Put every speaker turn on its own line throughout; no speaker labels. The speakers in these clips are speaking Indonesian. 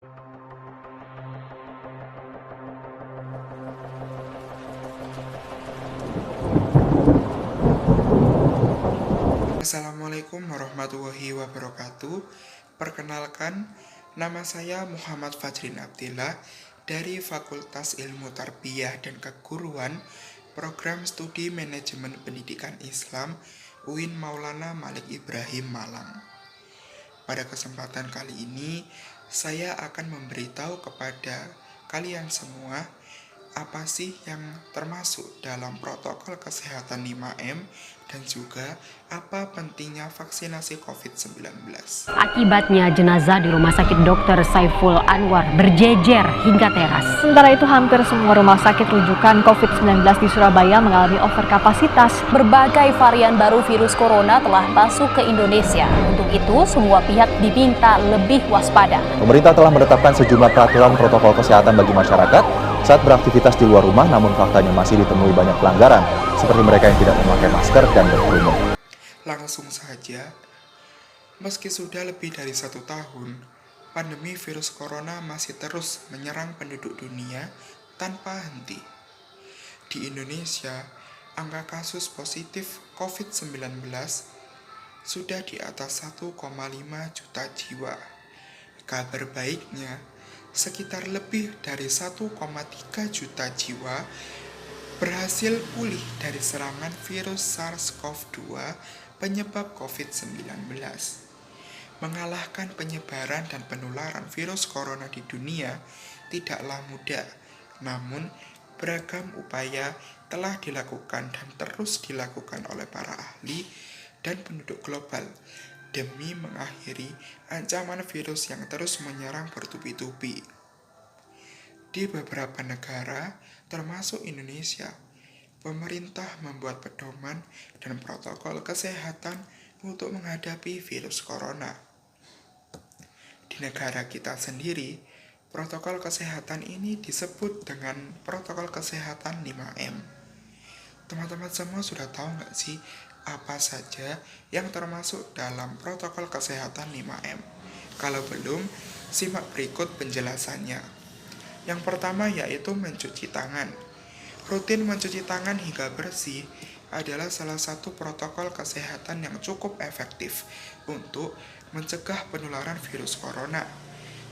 Assalamualaikum warahmatullahi wabarakatuh. Perkenalkan, nama saya Muhammad Fajrin Abdillah dari Fakultas Ilmu Tarbiyah dan Keguruan, Program Studi Manajemen Pendidikan Islam, UIN Maulana Malik Ibrahim Malang. Pada kesempatan kali ini, saya akan memberitahu kepada kalian semua apa sih yang termasuk dalam protokol kesehatan 5M dan juga apa pentingnya vaksinasi COVID-19.
Akibatnya jenazah di Rumah Sakit Dr. Saiful Anwar berjejer hingga teras.
Sementara itu hampir semua rumah sakit rujukan COVID-19 di Surabaya mengalami overkapasitas.
Berbagai varian baru virus corona telah masuk ke Indonesia. Untuk itu, semua pihak diminta lebih waspada.
Pemerintah telah menetapkan sejumlah peraturan protokol kesehatan bagi masyarakat saat beraktivitas di luar rumah, namun faktanya masih ditemui banyak pelanggaran, seperti mereka yang tidak memakai masker dan berkerumun.
Langsung saja, meski sudah lebih dari 1 tahun, pandemi virus corona masih terus menyerang penduduk dunia tanpa henti. Di Indonesia, angka kasus positif COVID-19 sudah di atas 1,5 juta jiwa. Kabar baiknya, sekitar lebih dari 1,3 juta jiwa berhasil pulih dari serangan virus SARS-CoV-2 penyebab COVID-19. Mengalahkan penyebaran dan penularan virus corona di dunia tidaklah mudah, namun beragam upaya telah dilakukan dan terus dilakukan oleh para ahli dan penduduk global demi mengakhiri ancaman virus yang terus menyerang bertubi-tubi. Di beberapa negara, termasuk Indonesia, pemerintah membuat pedoman dan protokol kesehatan untuk menghadapi virus corona. Di negara kita sendiri, protokol kesehatan ini disebut dengan protokol kesehatan 5M. Teman-teman semua sudah tahu nggak sih apa saja yang termasuk dalam protokol kesehatan 5M? Kalau belum, simak berikut penjelasannya. Yang pertama yaitu mencuci tangan. Rutin mencuci tangan hingga bersih adalah salah satu protokol kesehatan yang cukup efektif untuk mencegah penularan virus corona.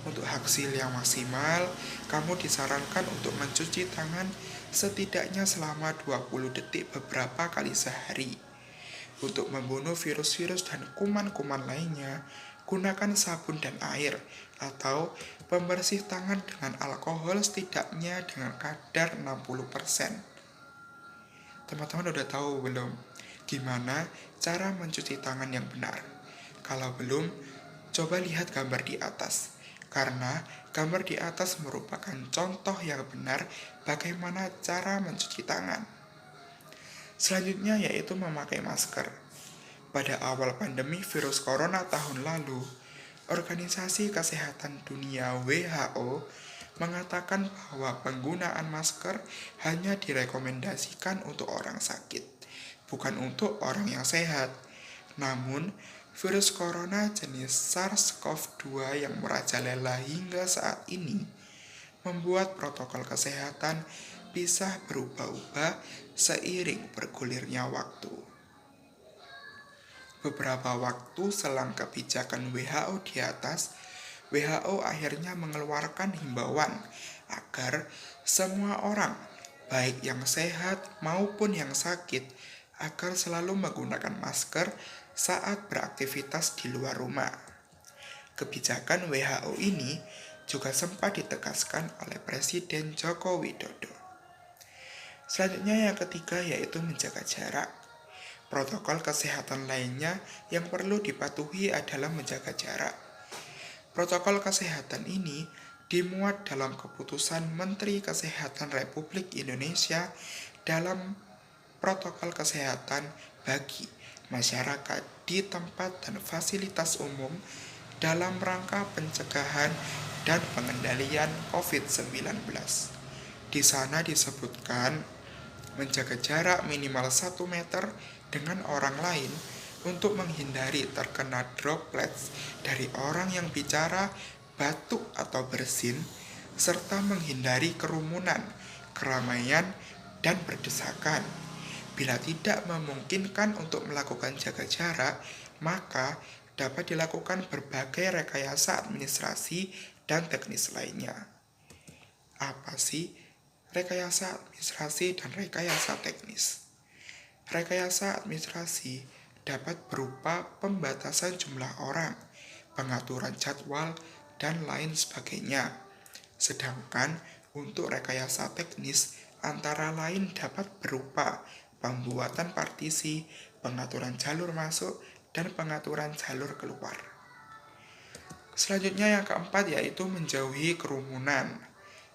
Untuk hasil yang maksimal, kamu disarankan untuk mencuci tangan setidaknya selama 20 detik beberapa kali sehari. Untuk membunuh virus-virus dan kuman-kuman lainnya, gunakan sabun dan air atau pembersih tangan dengan alkohol setidaknya dengan kadar 60%. Teman-teman udah tahu belum gimana cara mencuci tangan yang benar? Kalau belum, coba lihat gambar di atas. Karena gambar di atas merupakan contoh yang benar bagaimana cara mencuci tangan. Selanjutnya yaitu memakai masker. Pada awal pandemi virus corona tahun lalu, Organisasi Kesehatan Dunia WHO mengatakan bahwa penggunaan masker hanya direkomendasikan untuk orang sakit, bukan untuk orang yang sehat. Namun, virus corona jenis SARS-CoV-2 yang merajalela hingga saat ini membuat protokol kesehatan bisa berubah-ubah seiring bergulirnya waktu. Beberapa waktu selang kebijakan WHO di atas, WHO akhirnya mengeluarkan himbauan agar semua orang, baik yang sehat maupun yang sakit, agar selalu menggunakan masker saat beraktivitas di luar rumah. Kebijakan WHO ini juga sempat ditegaskan oleh Presiden Joko Widodo. Selanjutnya yang ketiga yaitu menjaga jarak. Protokol kesehatan lainnya yang perlu dipatuhi adalah menjaga jarak. Protokol kesehatan ini dimuat dalam keputusan Menteri Kesehatan Republik Indonesia dalam protokol kesehatan bagi masyarakat di tempat dan fasilitas umum dalam rangka pencegahan dan pengendalian COVID-19. Di sana disebutkan menjaga jarak minimal 1 meter dengan orang lain untuk menghindari terkena droplets dari orang yang bicara batuk atau bersin, serta menghindari kerumunan, keramaian, dan berdesakan. Bila tidak memungkinkan untuk melakukan jaga jarak, maka dapat dilakukan berbagai rekayasa administrasi dan teknis lainnya. Apa sih rekayasa administrasi dan rekayasa teknis? Rekayasa administrasi dapat berupa pembatasan jumlah orang, pengaturan jadwal, dan lain sebagainya. Sedangkan untuk rekayasa teknis antara lain dapat berupa pembuatan partisi, pengaturan jalur masuk, dan pengaturan jalur keluar. Selanjutnya yang keempat yaitu menjauhi kerumunan.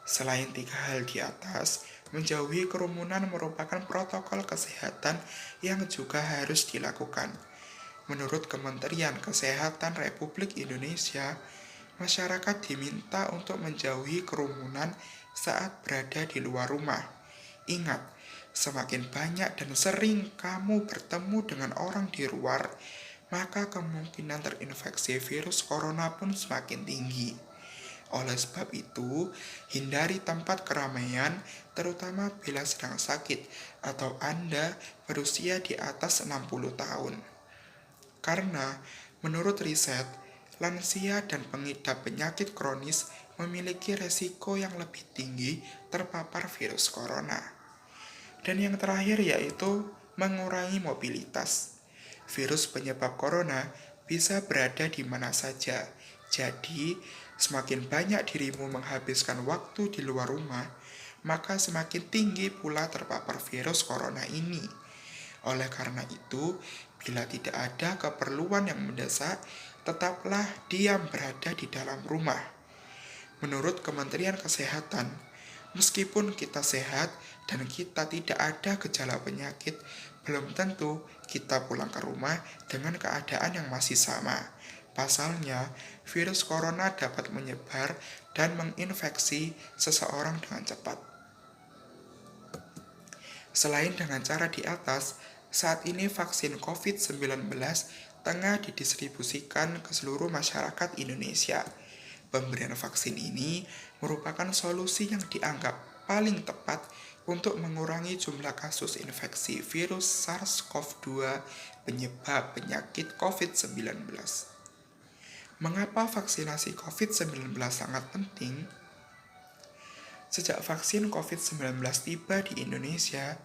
Selain 3 hal di atas, menjauhi kerumunan merupakan protokol kesehatan yang juga harus dilakukan. Menurut Kementerian Kesehatan Republik Indonesia, masyarakat diminta untuk menjauhi kerumunan saat berada di luar rumah. Ingat, semakin banyak dan sering kamu bertemu dengan orang di luar, maka kemungkinan terinfeksi virus corona pun semakin tinggi. Oleh sebab itu, hindari tempat keramaian, terutama bila sedang sakit atau Anda berusia di atas 60 tahun. Karena menurut riset, lansia dan pengidap penyakit kronis memiliki resiko yang lebih tinggi terpapar virus corona. Dan yang terakhir yaitu mengurangi mobilitas. Virus penyebab corona bisa berada di mana saja. Jadi, semakin banyak dirimu menghabiskan waktu di luar rumah, maka semakin tinggi pula terpapar virus corona ini. Oleh karena itu, bila tidak ada keperluan yang mendesak, tetaplah diam berada di dalam rumah. Menurut Kementerian Kesehatan, meskipun kita sehat dan kita tidak ada gejala penyakit, belum tentu kita pulang ke rumah dengan keadaan yang masih sama. Pasalnya, virus corona dapat menyebar dan menginfeksi seseorang dengan cepat. Selain dengan cara di atas, saat ini vaksin COVID-19 tengah didistribusikan ke seluruh masyarakat Indonesia. Pemberian vaksin ini merupakan solusi yang dianggap paling tepat untuk mengurangi jumlah kasus infeksi virus SARS-CoV-2 penyebab penyakit COVID-19. Mengapa vaksinasi COVID-19 sangat penting? Sejak vaksin COVID-19 tiba di Indonesia,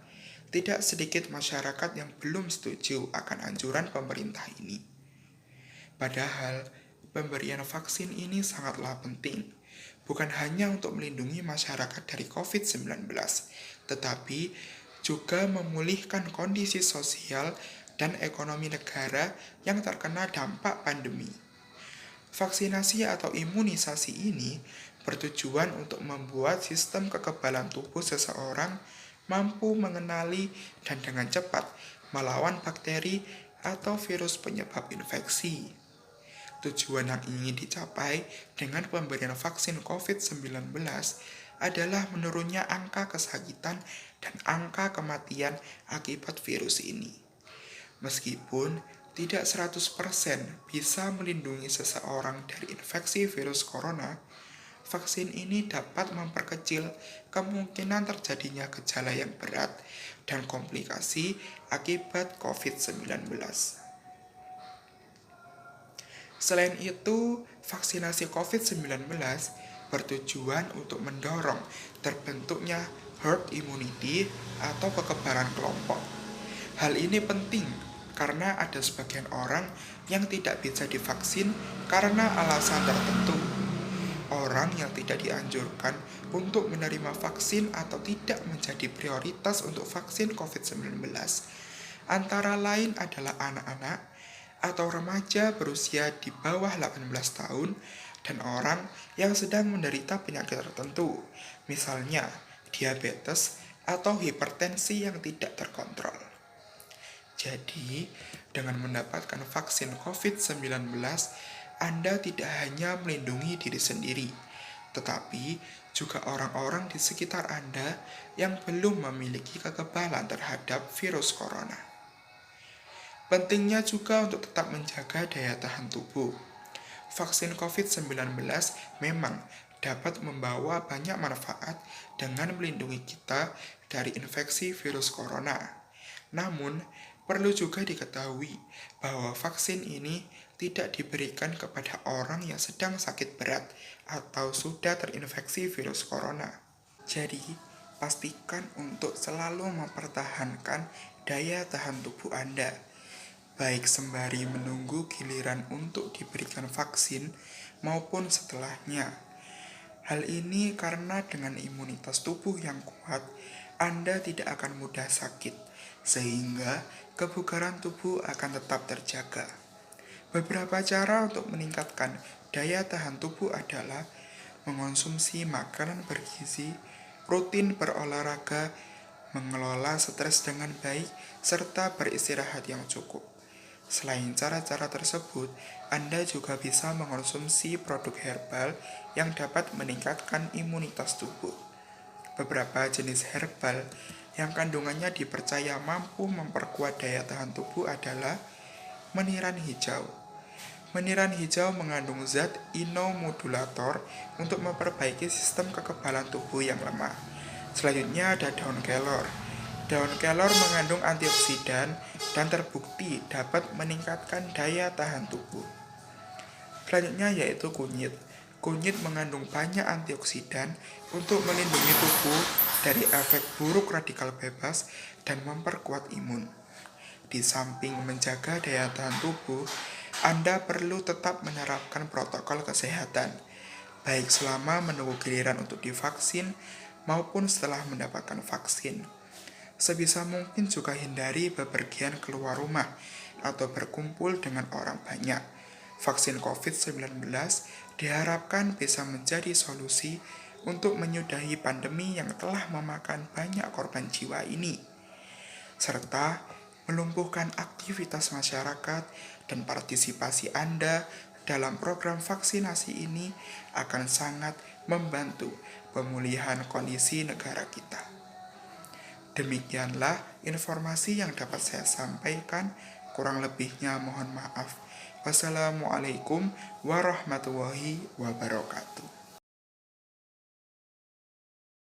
tidak sedikit masyarakat yang belum setuju akan anjuran pemerintah ini. Padahal, pemberian vaksin ini sangatlah penting, bukan hanya untuk melindungi masyarakat dari COVID-19, tetapi juga memulihkan kondisi sosial dan ekonomi negara yang terkena dampak pandemi. Vaksinasi atau imunisasi ini bertujuan untuk membuat sistem kekebalan tubuh seseorang mampu mengenali dan dengan cepat melawan bakteri atau virus penyebab infeksi. Tujuan yang ingin dicapai dengan pemberian vaksin COVID-19 adalah menurunnya angka kesakitan dan angka kematian akibat virus ini. Meskipun tidak 100% bisa melindungi seseorang dari infeksi virus corona, vaksin ini dapat memperkecil kemungkinan terjadinya gejala yang berat dan komplikasi akibat COVID-19. Selain itu, vaksinasi COVID-19 bertujuan untuk mendorong terbentuknya herd immunity atau kekebalan kelompok. Hal ini penting karena ada sebagian orang yang tidak bisa divaksin karena alasan tertentu. Orang yang tidak dianjurkan untuk menerima vaksin atau tidak menjadi prioritas untuk vaksin COVID-19 antara lain adalah anak-anak atau remaja berusia di bawah 18 tahun dan orang yang sedang menderita penyakit tertentu, misalnya diabetes atau hipertensi yang tidak terkontrol. Jadi, dengan mendapatkan vaksin COVID-19, Anda tidak hanya melindungi diri sendiri, tetapi juga orang-orang di sekitar Anda yang belum memiliki kekebalan terhadap virus corona. Pentingnya juga untuk tetap menjaga daya tahan tubuh. vaksin COVID-19 memang dapat membawa banyak manfaat dengan melindungi kita dari infeksi virus corona. Namun, perlu juga diketahui bahwa vaksin ini tidak diberikan kepada orang yang sedang sakit berat atau sudah terinfeksi virus corona. Jadi, pastikan untuk selalu mempertahankan daya tahan tubuh Anda, baik sembari menunggu giliran untuk diberikan vaksin maupun setelahnya. Hal ini karena dengan imunitas tubuh yang kuat, Anda tidak akan mudah sakit, sehingga kebugaran tubuh akan tetap terjaga. Beberapa cara untuk meningkatkan daya tahan tubuh adalah mengonsumsi makanan bergizi, rutin berolahraga, mengelola stres dengan baik, serta beristirahat yang cukup. Selain cara-cara tersebut, Anda juga bisa mengonsumsi produk herbal yang dapat meningkatkan imunitas tubuh. Beberapa jenis herbal yang kandungannya dipercaya mampu memperkuat daya tahan tubuh adalah meniran hijau. Meniran hijau mengandung zat imunomodulator untuk memperbaiki sistem kekebalan tubuh yang lemah. Selanjutnya ada daun kelor. Daun kelor mengandung antioksidan dan terbukti dapat meningkatkan daya tahan tubuh. Selanjutnya yaitu kunyit. Kunyit mengandung banyak antioksidan untuk melindungi tubuh dari efek buruk radikal bebas dan memperkuat imun. Di samping menjaga daya tahan tubuh, Anda perlu tetap menerapkan protokol kesehatan, baik selama menunggu giliran untuk divaksin maupun setelah mendapatkan vaksin. Sebisa mungkin juga hindari bepergian keluar rumah atau berkumpul dengan orang banyak. Vaksin COVID-19 diharapkan bisa menjadi solusi untuk menyudahi pandemi yang telah memakan banyak korban jiwa ini, serta melumpuhkan aktivitas masyarakat dan partisipasi Anda dalam program vaksinasi ini akan sangat membantu pemulihan kondisi negara kita. Demikianlah informasi yang dapat saya sampaikan, kurang lebihnya mohon maaf. Wassalamualaikum warahmatullahi wabarakatuh.